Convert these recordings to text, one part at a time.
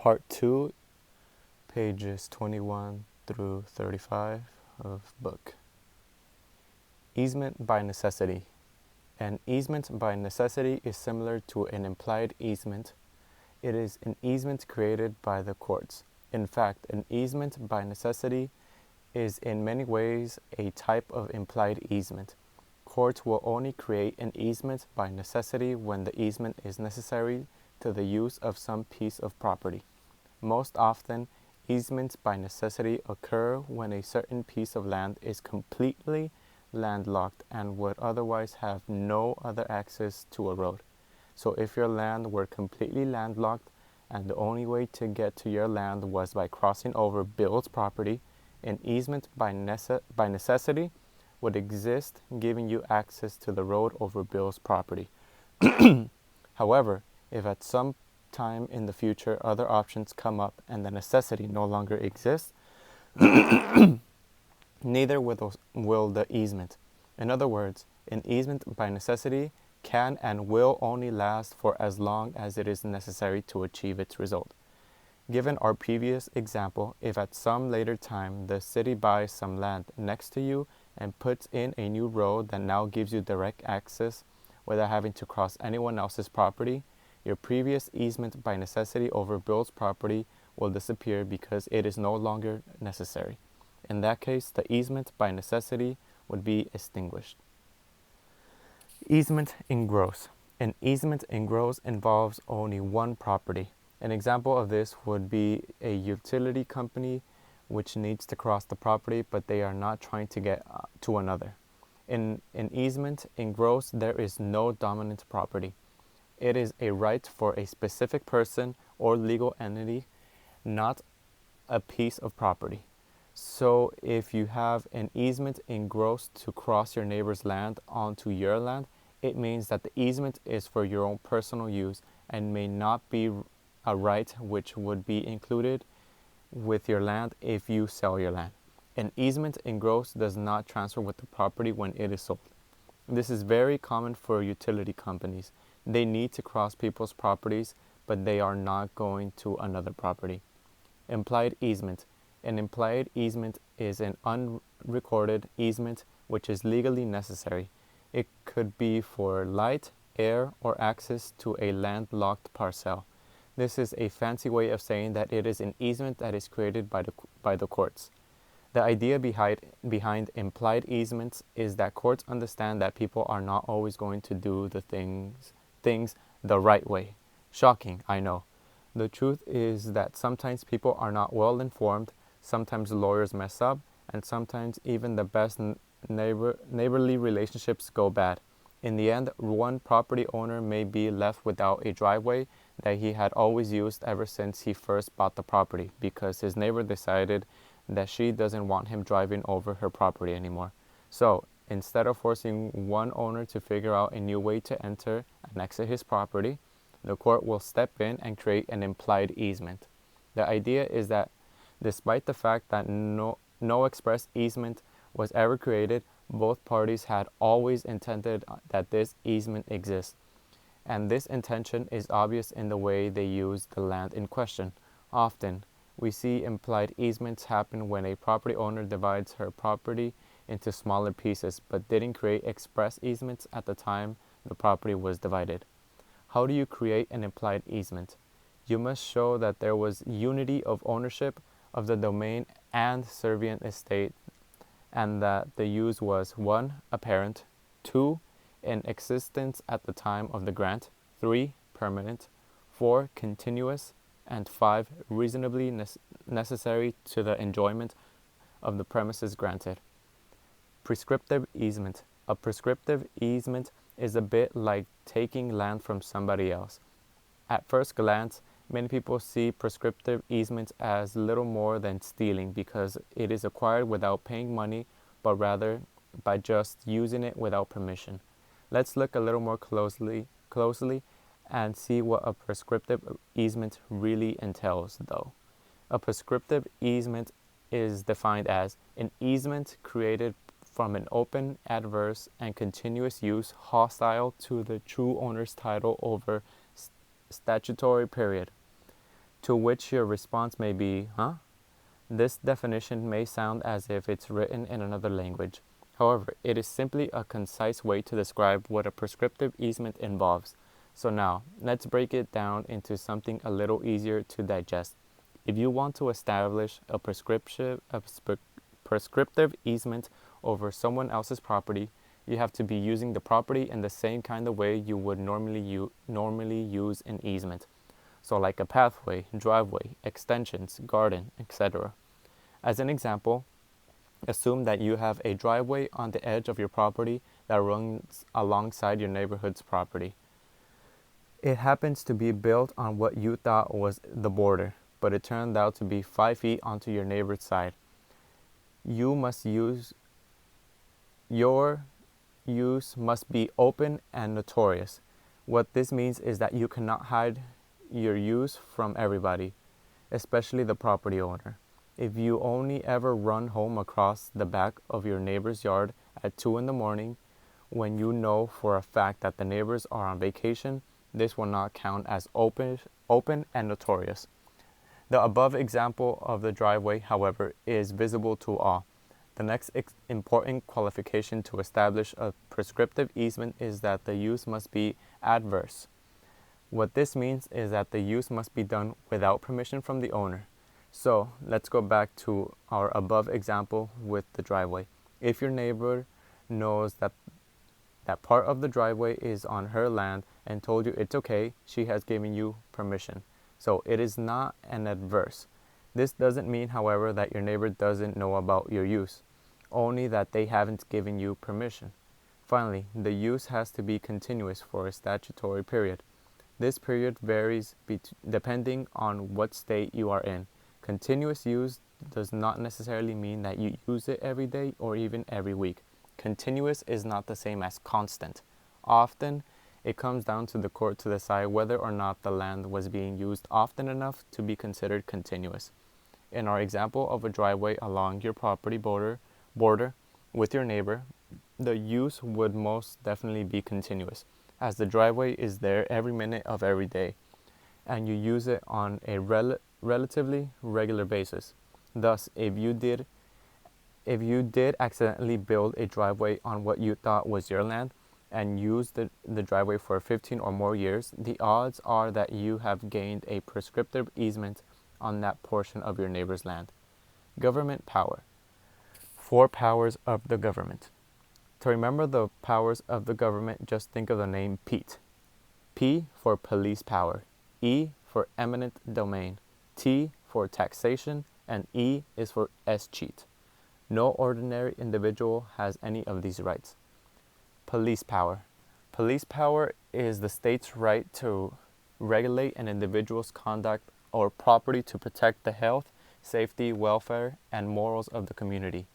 Part 2, pages 21 through 35 of book. Easement by necessity. An easement by necessity is similar to an implied easement. It is an easement created by the courts. In fact, an easement by necessity is in many ways a type of implied easement. Courts will only create an easement by necessity when the easement is necessary to the use of some piece of property. Most often, easements by necessity occur when a certain piece of land is completely landlocked and would otherwise have no other access to a road. So if your land were completely landlocked and the only way to get to your land was by crossing over Bill's property, an easement by necessity would exist, giving you access to the road over Bill's property. However, if at some time in the future other options come up and the necessity no longer exists, neither will the easement. In other words, an easement by necessity can and will only last for as long as it is necessary to achieve its result. Given our previous example, if at some later time the city buys some land next to you and puts in a new road that now gives you direct access without having to cross anyone else's property, your previous easement by necessity over Bill's property will disappear because it is no longer necessary. In that case, the easement by necessity would be extinguished. Easement in gross. An easement in gross involves only one property. An example of this would be a utility company which needs to cross the property, but they are not trying to get to another. In an easement in gross, there is no dominant property. It is a right for a specific person or legal entity, not a piece of property. So if you have an easement in gross to cross your neighbor's land onto your land, it means that the easement is for your own personal use and may not be a right which would be included with your land if you sell your land. An easement in gross does not transfer with the property when it is sold. This is very common for utility companies. They need to cross people's properties, but they are not going to another property. Implied easement. An implied easement is an unrecorded easement which is legally necessary. It could be for light, air, or access to a landlocked parcel. This is a fancy way of saying that it is an easement that is created by the courts. The idea behind implied easements is that courts understand that people are not always going to do the things the right way. Shocking, I know. The truth is that sometimes people are not well informed, sometimes lawyers mess up, and sometimes even the best neighborly relationships go bad. In the end, one property owner may be left without a driveway that he had always used ever since he first bought the property because his neighbor decided that she doesn't want him driving over her property anymore. So, instead of forcing one owner to figure out a new way to enter and exit his property, the court will step in and create an implied easement. The idea is that despite the fact that no express easement was ever created, both parties had always intended that this easement exists. And this intention is obvious in the way they use the land in question. Often, we see implied easements happen when a property owner divides her property into smaller pieces, but didn't create express easements at the time the property was divided. How do you create an implied easement? You must show that there was unity of ownership of the domain and servient estate, and that the use was 1. Apparent, 2. In existence at the time of the grant, 3. Permanent, 4. Continuous, and 5. Reasonably necessary to the enjoyment of the premises granted. Prescriptive easement. A prescriptive easement is a bit like taking land from somebody else. At first glance, many people see prescriptive easements as little more than stealing because it is acquired without paying money, but rather by just using it without permission. Let's look a little more closely and see what a prescriptive easement really entails, though. A prescriptive easement is defined as an easement created from an open, adverse, and continuous use hostile to the true owner's title over statutory period. To which your response may be, huh? This definition may sound as if it's written in another language. However, it is simply a concise way to describe what a prescriptive easement involves. So now, let's break it down into something a little easier to digest. If you want to establish a prescriptive easement over someone else's property, you have to be using the property in the same kind of way you would normally use an easement. So like a pathway, driveway, extensions, garden, etc. As an example, assume that you have a driveway on the edge of your property that runs alongside your neighborhood's property. It happens to be built on what you thought was the border, but it turned out to be 5 feet onto your neighbor's side. Your use must be open and notorious. What this means is that you cannot hide your use from everybody, especially the property owner. If you only ever run home across the back of your neighbor's yard at 2 in the morning, when you know for a fact that the neighbors are on vacation, this will not count as open and notorious. The above example of the driveway, however, is visible to all. The next important qualification to establish a prescriptive easement is that the use must be adverse. What this means is that the use must be done without permission from the owner. So let's go back to our above example with the driveway. If your neighbor knows that part of the driveway is on her land and told you it's okay, she has given you permission. So it is not an adverse. This doesn't mean, however, that your neighbor doesn't know about your use, only that they haven't given you permission. Finally, the use has to be continuous for a statutory period. This period varies depending on what state you are in. Continuous use does not necessarily mean that you use it every day or even every week. Continuous is not the same as constant. Often, it comes down to the court to decide whether or not the land was being used often enough to be considered continuous. In our example of a driveway along your property border with your neighbor, the use would most definitely be continuous, as the driveway is there every minute of every day, and you use it on a relatively regular basis. Thus, if you did accidentally build a driveway on what you thought was your land and used the driveway for 15 or more years, the odds are that you have gained a prescriptive easement on that portion of your neighbor's land. Government power. 4 powers of the government. To remember the powers of the government, just think of the name Pete. P for police power, E for eminent domain, T for taxation, and E is for escheat. No ordinary individual has any of these rights. Police power. Police power is the state's right to regulate an individual's conduct or property to protect the health, safety, welfare, and morals of the community.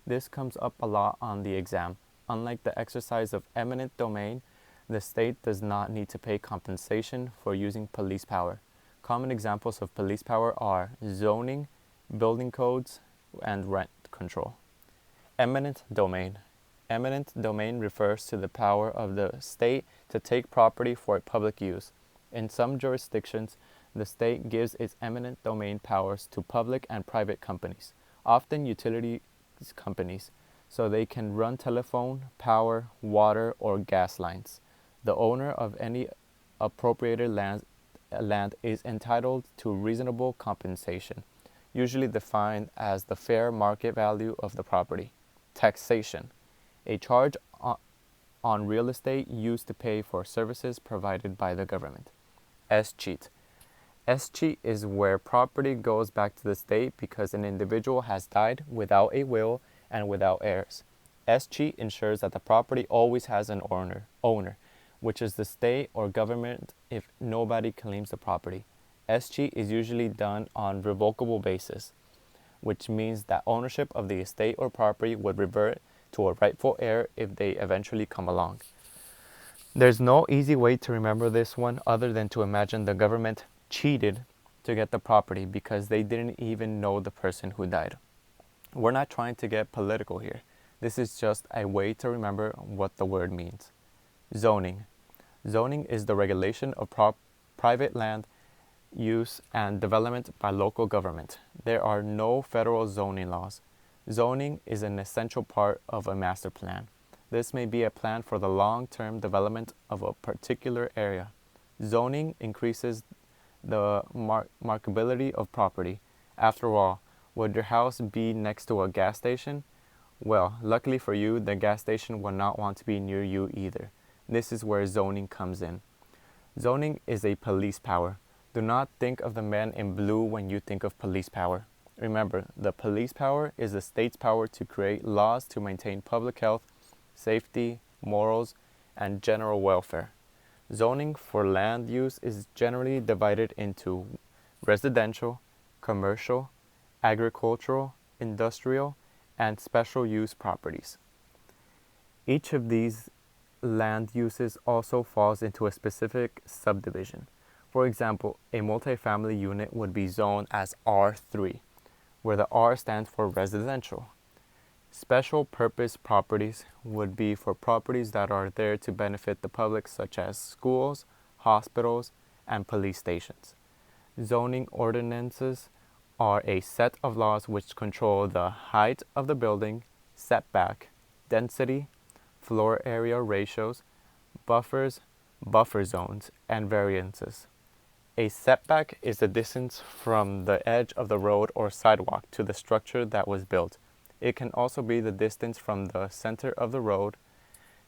This comes up a lot on the exam. Unlike the exercise of eminent domain, the state does not need to pay compensation for using police power. Common examples of police power are zoning, building codes, and rent control. Eminent domain. Eminent domain refers to the power of the state to take property for public use. In some jurisdictions, the state gives its eminent domain powers to public and private companies, often utilities companies, so they can run telephone, power, water, or gas lines. The owner of any appropriated land is entitled to reasonable compensation, usually defined as the fair market value of the property. Taxation, a charge on real estate used to pay for services provided by the government. Escheat. Escheat is where property goes back to the state because an individual has died without a will and without heirs. Escheat ensures that the property always has an owner, which is the state or government if nobody claims the property. Escheat is usually done on revocable basis, which means that ownership of the estate or property would revert to a rightful heir if they eventually come along. There's no easy way to remember this one other than to imagine the government cheated to get the property because they didn't even know the person who died. We're not trying to get political here. This is just a way to remember what the word means. Zoning. Zoning is the regulation of private land use, and development by local government. There are no federal zoning laws. Zoning is an essential part of a master plan. This may be a plan for the long-term development of a particular area. Zoning increases the markability of property. After all, would your house be next to a gas station? Well, luckily for you, the gas station will not want to be near you either. This is where zoning comes in. Zoning is a police power. Do not think of the man in blue when you think of police power. Remember, the police power is the state's power to create laws to maintain public health, safety, morals, and general welfare. Zoning for land use is generally divided into residential, commercial, agricultural, industrial, and special use properties. Each of these land uses also falls into a specific subdivision. For example, a multifamily unit would be zoned as R3, where the R stands for residential. Special purpose properties would be for properties that are there to benefit the public, such as schools, hospitals, and police stations. Zoning ordinances are a set of laws which control the height of the building, setback, density, floor area ratios, buffers, buffer zones, and variances. A setback is the distance from the edge of the road or sidewalk to the structure that was built. It can also be the distance from the center of the road.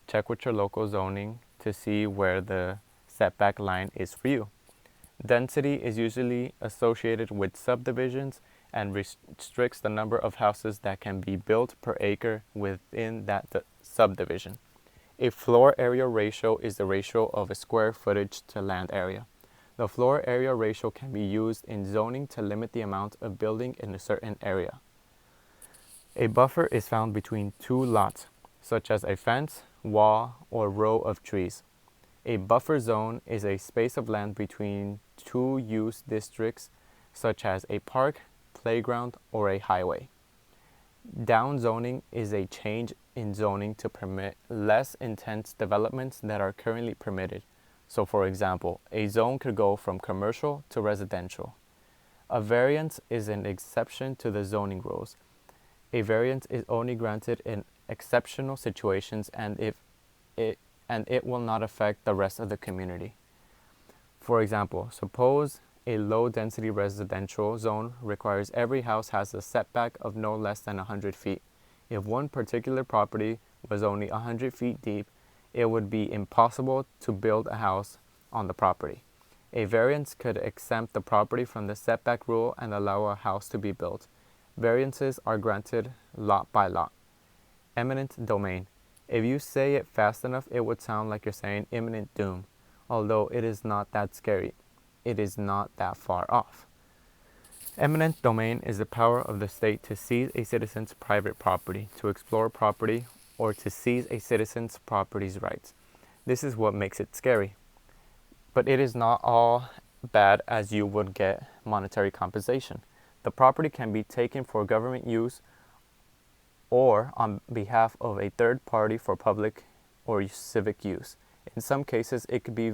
Check with your local zoning to see where the setback line is for you. Density is usually associated with subdivisions and restricts the number of houses that can be built per acre within that subdivision. A floor area ratio is the ratio of a square footage to land area. The floor area ratio can be used in zoning to limit the amount of building in a certain area. A buffer is found between two lots, such as a fence, wall, or row of trees. A buffer zone is a space of land between two use districts, such as a park, playground, or a highway. Downzoning is a change in zoning to permit less intense developments that are currently permitted. So for example, a zone could go from commercial to residential. A variance is an exception to the zoning rules. A variance is only granted in exceptional situations and it will not affect the rest of the community. For example, suppose a low-density residential zone requires every house has a setback of no less than 100 feet. If one particular property was only 100 feet deep, it would be impossible to build a house on the property. A variance could exempt the property from the setback rule and allow a house to be built. Variances are granted lot by lot. Eminent domain. If you say it fast enough, it would sound like you're saying imminent doom, although it is not that scary. It is not that far off. Eminent domain is the power of the state to seize a citizen's private property, to explore property, or to seize a citizen's property's rights. This is what makes it scary. But it is not all bad as you would get monetary compensation. The property can be taken for government use or on behalf of a third party for public or civic use. In some cases, it could be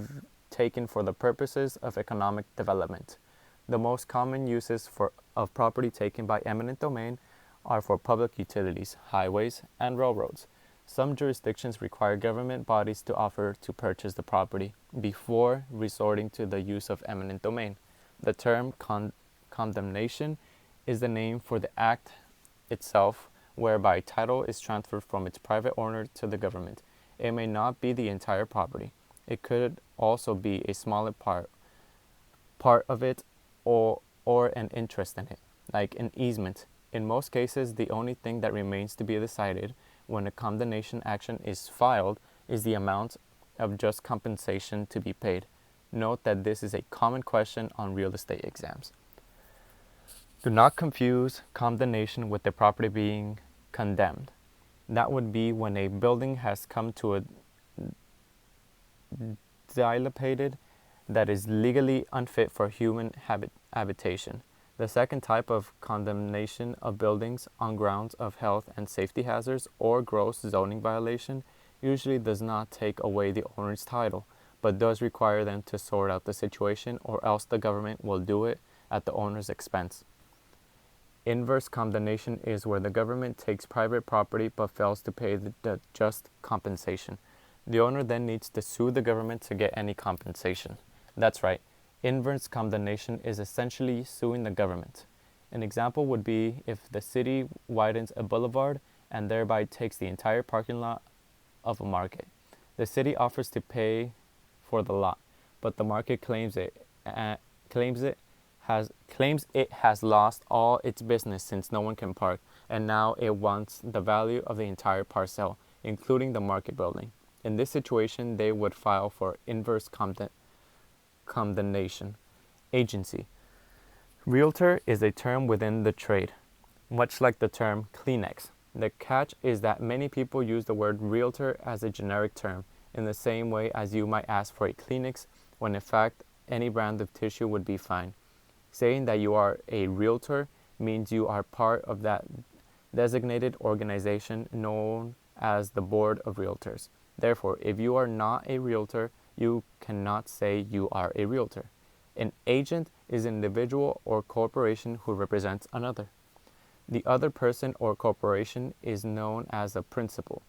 taken for the purposes of economic development. The most common uses of property taken by eminent domain are for public utilities, highways, and railroads. Some jurisdictions require government bodies to offer to purchase the property before resorting to the use of eminent domain. The term condemnation is the name for the act itself, whereby title is transferred from its private owner to the government. It may not be the entire property. It could also be a smaller part of it or an interest in it, like an easement. In most cases, the only thing that remains to be decided when a condemnation action is filed is the amount of just compensation to be paid. Note that this is a common question on real estate exams. Do not confuse condemnation with the property being condemned. That would be when a building has come to a dilapidated that is legally unfit for human habitation. The second type of condemnation of buildings on grounds of health and safety hazards or gross zoning violation usually does not take away the owner's title, but does require them to sort out the situation, or else the government will do it at the owner's expense. Inverse condemnation is where the government takes private property but fails to pay the just compensation. The owner then needs to sue the government to get any compensation. That's right. Inverse condemnation is essentially suing the government. An example would be if the city widens a boulevard and thereby takes the entire parking lot of a market. The city offers to pay for the lot, but the market claims it has lost all its business since no one can park, and now it wants the value of the entire parcel, including the market building. In this situation, they would file for inverse condemnation. Agency. Realtor is a term within the trade, much like the term Kleenex. The catch is that many people use the word realtor as a generic term, in the same way as you might ask for a Kleenex, when in fact any brand of tissue would be fine. Saying that you are a realtor means you are part of that designated organization known as the Board of Realtors. Therefore, if you are not a realtor, you cannot say you are a realtor. An agent is an individual or corporation who represents another. The other person or corporation is known as a principal.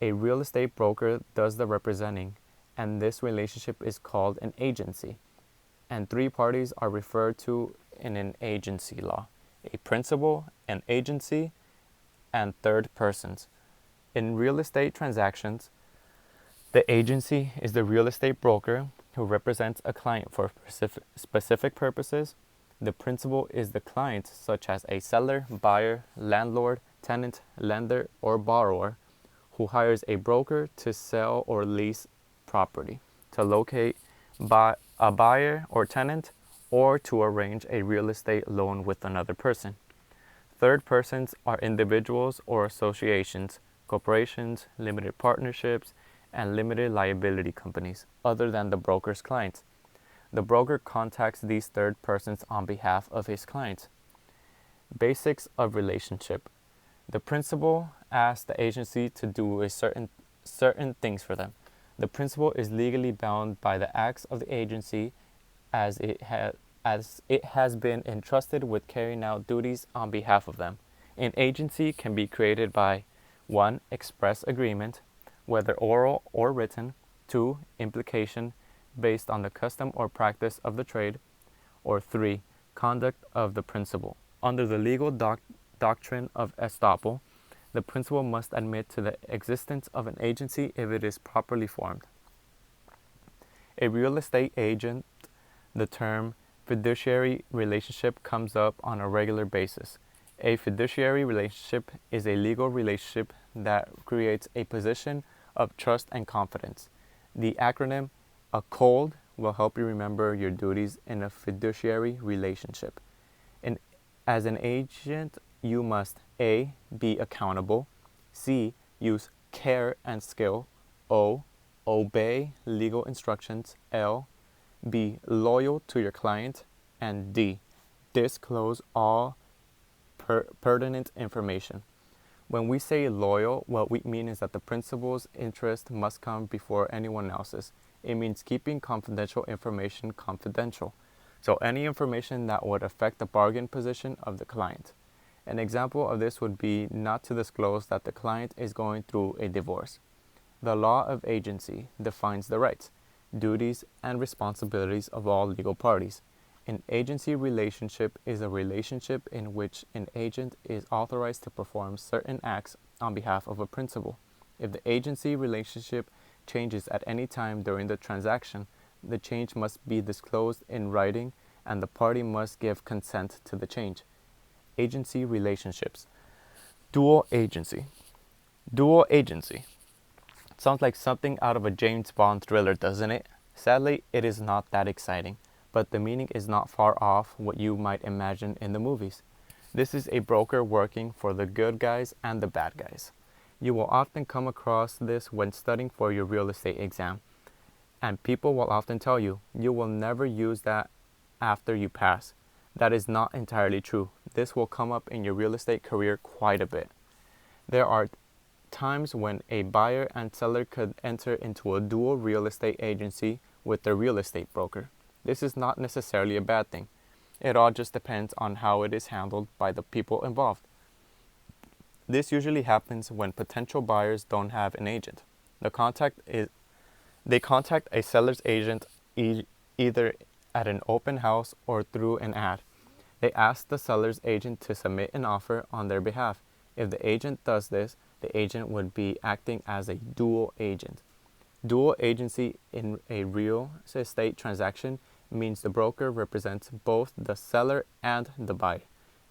A real estate broker does the representing, and this relationship is called an agency. And three parties are referred to in an agency law: a principal, an agency, and third persons. In real estate transactions, the agency is the real estate broker who represents a client for specific purposes. The principal is the client, such as a seller, buyer, landlord, tenant, lender, or borrower, who hires a broker to sell or lease property, to locate a buyer or tenant, or to arrange a real estate loan with another person. Third persons are individuals or associations, corporations, limited partnerships, and limited liability companies, other than the broker's clients. The broker contacts these third persons on behalf of his clients. Basics of relationship. The principal asks the agency to do certain things for them. The principal is legally bound by the acts of the agency as it has been entrusted with carrying out duties on behalf of them. An agency can be created by 1. Express agreement, whether oral or written. 2. Implication, based on the custom or practice of the trade. Or 3. Conduct of the principal. Under the legal doctrine of estoppel, the principal must admit to the existence of an agency if it is properly formed. A real estate agent, the term fiduciary relationship comes up on a regular basis. A fiduciary relationship is a legal relationship that creates a position of trust and confidence. The acronym ACOLD will help you remember your duties in a fiduciary relationship. As an agent, you must A. Be accountable, C. Use care and skill, O. Obey legal instructions, L. Be loyal to your client, and D. Disclose all pertinent information. When we say loyal, what we mean is that the principal's interest must come before anyone else's. It means keeping confidential information confidential. So any information that would affect the bargain position of the client. An example of this would be not to disclose that the client is going through a divorce. The law of agency defines the rights, duties, and responsibilities of all legal parties. An agency relationship is a relationship in which an agent is authorized to perform certain acts on behalf of a principal. If the agency relationship changes at any time during the transaction, the change must be disclosed in writing and the party must give consent to the change. Agency relationships. Dual agency. Dual agency. Sounds like something out of a James Bond thriller, doesn't it? Sadly, it is not that exciting, but the meaning is not far off what you might imagine in the movies. This is a broker working for the good guys and the bad guys. You will often come across this when studying for your real estate exam. And people will often tell you, you will never use that after you pass. That is not entirely true. This will come up in your real estate career quite a bit. There are times when a buyer and seller could enter into a dual real estate agency with their real estate broker. This is not necessarily a bad thing. It all just depends on how it is handled by the people involved. This usually happens when potential buyers don't have an agent. They contact a seller's agent either at an open house or through an ad. They ask the seller's agent to submit an offer on their behalf. If the agent does this, the agent would be acting as a dual agent. Dual agency in a real estate transaction means the broker represents both the seller and the buyer.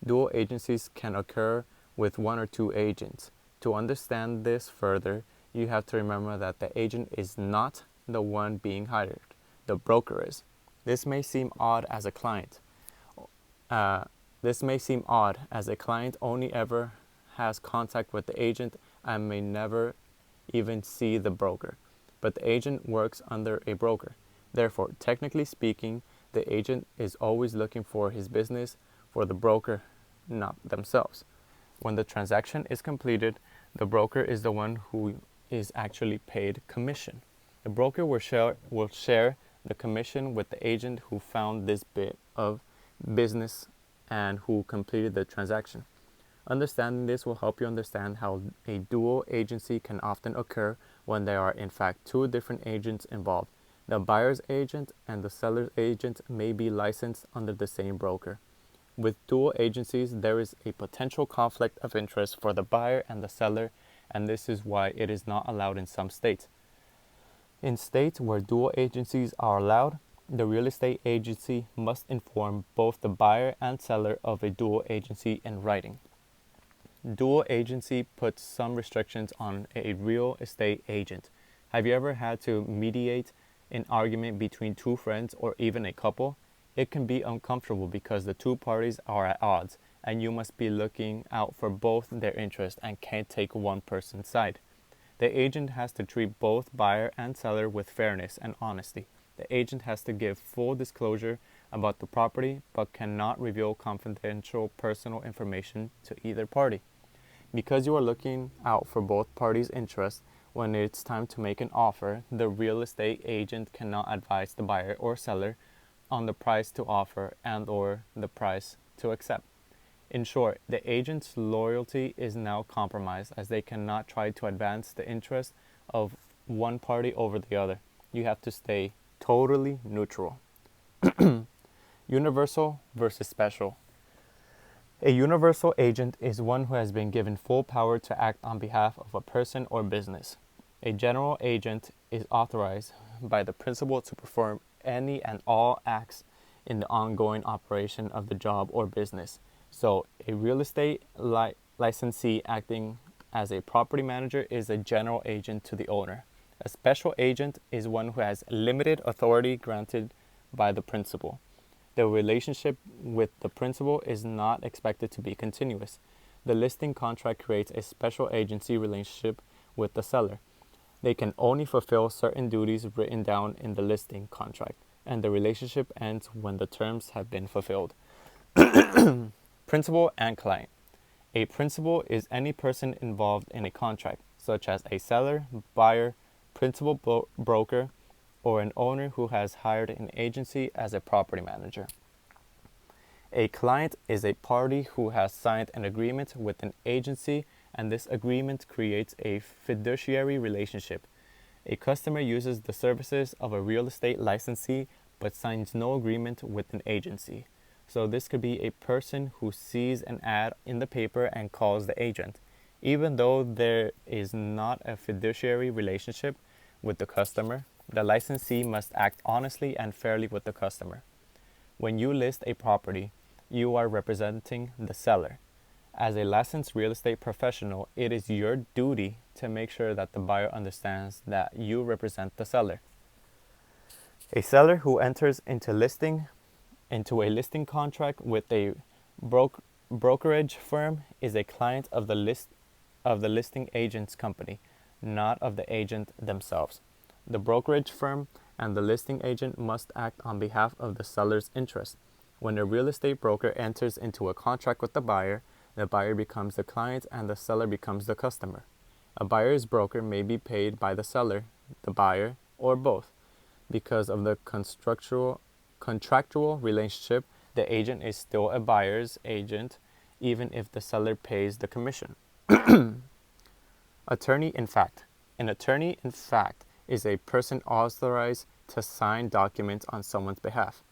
Dual agencies can occur with one or two agents. To understand this further, you have to remember that the agent is not the one being hired. The broker is. This may seem odd as a client. A client only ever has contact with the agent and may never even see the broker. But the agent works under a broker. Therefore, technically speaking, the agent is always looking for his business for the broker, not themselves. When the transaction is completed, the broker is the one who is actually paid commission. The broker will share the commission with the agent who found this bit of business and who completed the transaction. Understanding this will help you understand how a dual agency can often occur when there are in fact two different agents involved. The buyer's agent and the seller's agent may be licensed under the same broker. With dual agencies, there is a potential conflict of interest for the buyer and the seller, and this is why it is not allowed in some states. In states where dual agencies are allowed, the real estate agency must inform both the buyer and seller of a dual agency in writing. Dual agency puts some restrictions on a real estate agent. Have you ever had to mediate an argument between two friends or even a couple? It can be uncomfortable because the two parties are at odds, and you must be looking out for both their interests and can't take one person's side. The agent has to treat both buyer and seller with fairness and honesty. The agent has to give full disclosure about the property but cannot reveal confidential personal information to either party. Because you are looking out for both parties' interests, when it's time to make an offer, the real estate agent cannot advise the buyer or seller on the price to offer and or the price to accept. In short, the agent's loyalty is now compromised as they cannot try to advance the interest of one party over the other. You have to stay totally neutral. Universal versus special. A universal agent is one who has been given full power to act on behalf of a person or business. A general agent is authorized by the principal to perform any and all acts in the ongoing operation of the job or business. So, a real estate licensee acting as a property manager is a general agent to the owner. A special agent is one who has limited authority granted by the principal. The relationship with the principal is not expected to be continuous. The listing contract creates a special agency relationship with the seller. They can only fulfill certain duties written down in the listing contract, and the relationship ends when the terms have been fulfilled. Principal and client. A principal is any person involved in a contract, such as a seller, buyer, principal broker, or an owner who has hired an agency as a property manager. A client is a party who has signed an agreement with an agency, and this agreement creates a fiduciary relationship. A customer uses the services of a real estate licensee but signs no agreement with an agency. So this could be a person who sees an ad in the paper and calls the agent. Even though there is not a fiduciary relationship with the customer, the licensee must act honestly and fairly with the customer. When you list a property, you are representing the seller. As a licensed real estate professional, it is your duty to make sure that the buyer understands that you represent the seller. A seller who enters into a listing contract with a brokerage firm is a client of the listing agent's company, not of the agent themselves. The brokerage firm and the listing agent must act on behalf of the seller's interest. When a real estate broker enters into a contract with the buyer becomes the client and the seller becomes the customer. A buyer's broker may be paid by the seller, the buyer, or both. Because of the contractual relationship, the agent is still a buyer's agent, even if the seller pays the commission. Attorney in fact. An attorney in fact is a person authorized to sign documents on someone's behalf.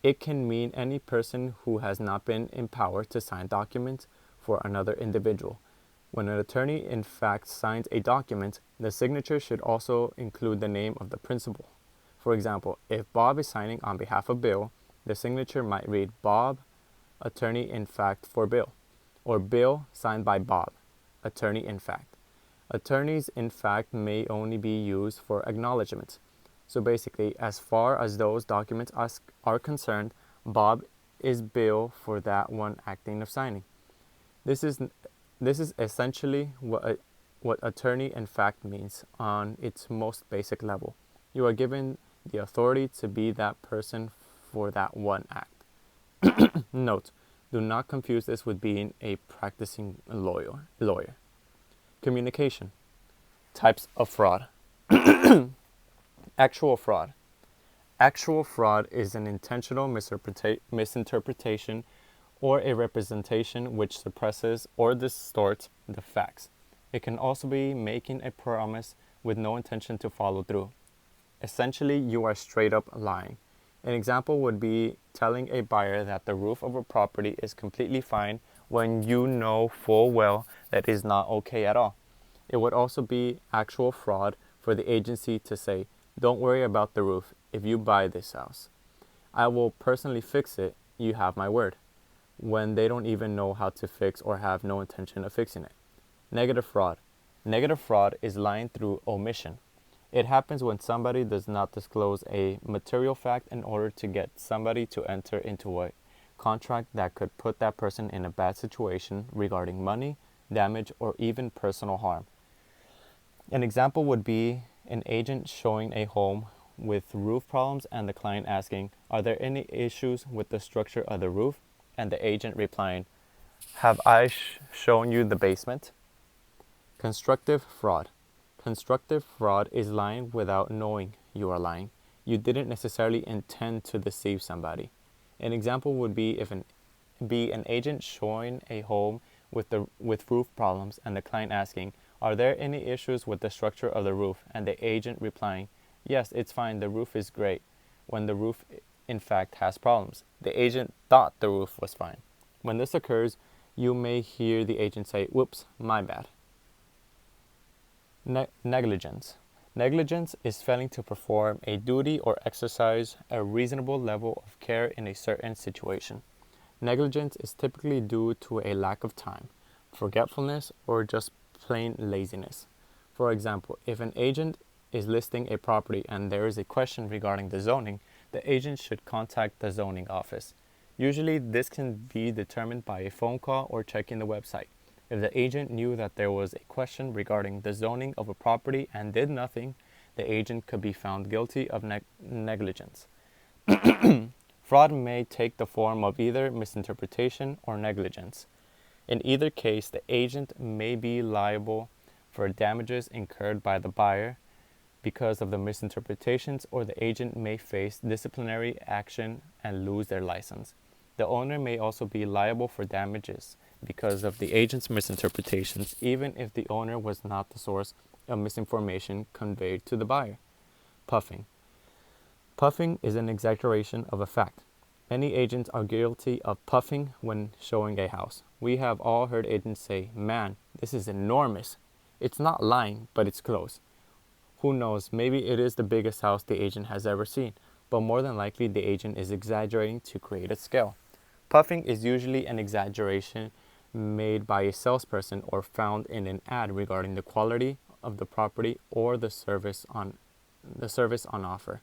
It can mean any person who has not been empowered to sign documents for another individual. When an attorney in fact signs a document, the signature should also include the name of the principal. For example, if Bob is signing on behalf of Bill, the signature might read Bob, attorney in fact for Bill, or Bill signed by Bob, attorney in fact. Attorneys in fact may only be used for acknowledgments. So basically, as far as those documents are concerned, Bob is Bill for that one acting of signing. This is essentially what attorney in fact means on its most basic level. You are given the authority to be that person for that one act. Note, do not confuse this with being a practicing lawyer. Communication. Types of fraud. Actual fraud. Actual fraud is an intentional misinterpretation or a representation which suppresses or distorts the facts. It can also be making a promise with no intention to follow through. Essentially, you are straight up lying. An example would be telling a buyer that the roof of a property is completely fine when you know full well that is not okay at all. It would also be actual fraud for the agency to say, "Don't worry about the roof if you buy this house. I will personally fix it, you have my word," when they don't even know how to fix or have no intention of fixing it. Negative fraud. Negative fraud is lying through omission. It happens when somebody does not disclose a material fact in order to get somebody to enter into a contract that could put that person in a bad situation regarding money, damage, or even personal harm. An example would be an agent showing a home with roof problems and the client asking, "Are there any issues with the structure of the roof?" And the agent replying, "Have I shown you the basement?" Constructive fraud. Constructive fraud is lying without knowing you are lying. You didn't necessarily intend to deceive somebody. An example would be an agent showing a home with roof problems and the client asking, "Are there any issues with the structure of the roof?" And the agent replying, "Yes, it's fine, the roof is great," when the roof in fact has problems. The agent thought the roof was fine. When this occurs, you may hear the agent say, "Whoops, my bad." Negligence. Negligence is failing to perform a duty or exercise a reasonable level of care in a certain situation. Negligence is typically due to a lack of time, forgetfulness, or just plain laziness. For example, if an agent is listing a property and there is a question regarding the zoning, the agent should contact the zoning office. Usually, this can be determined by a phone call or checking the website. If the agent knew that there was a question regarding the zoning of a property and did nothing, the agent could be found guilty of negligence. Fraud may take the form of either misinterpretation or negligence. In either case, the agent may be liable for damages incurred by the buyer because of the misinterpretations, or the agent may face disciplinary action and lose their license. The owner may also be liable for damages because of the agent's misinterpretations, even if the owner was not the source of misinformation conveyed to the buyer. Puffing. Puffing is an exaggeration of a fact. Many agents are guilty of puffing when showing a house. We have all heard agents say, "Man, this is enormous." It's not lying, but it's close. Who knows, maybe it is the biggest house the agent has ever seen, but more than likely the agent is exaggerating to create a scale. Puffing is usually an exaggeration made by a salesperson or found in an ad regarding the quality of the property or the service on offer.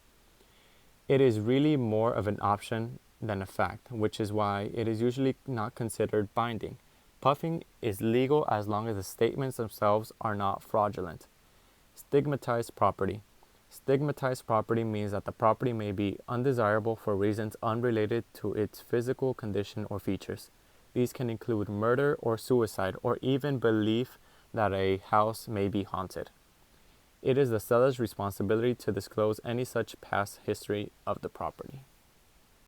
It is really more of an option than a fact, which is why it is usually not considered binding. Puffing is legal as long as the statements themselves are not fraudulent. Stigmatized property. Stigmatized property means that the property may be undesirable for reasons unrelated to its physical condition or features. These can include murder or suicide, or even belief that a house may be haunted. It is the seller's responsibility to disclose any such past history of the property.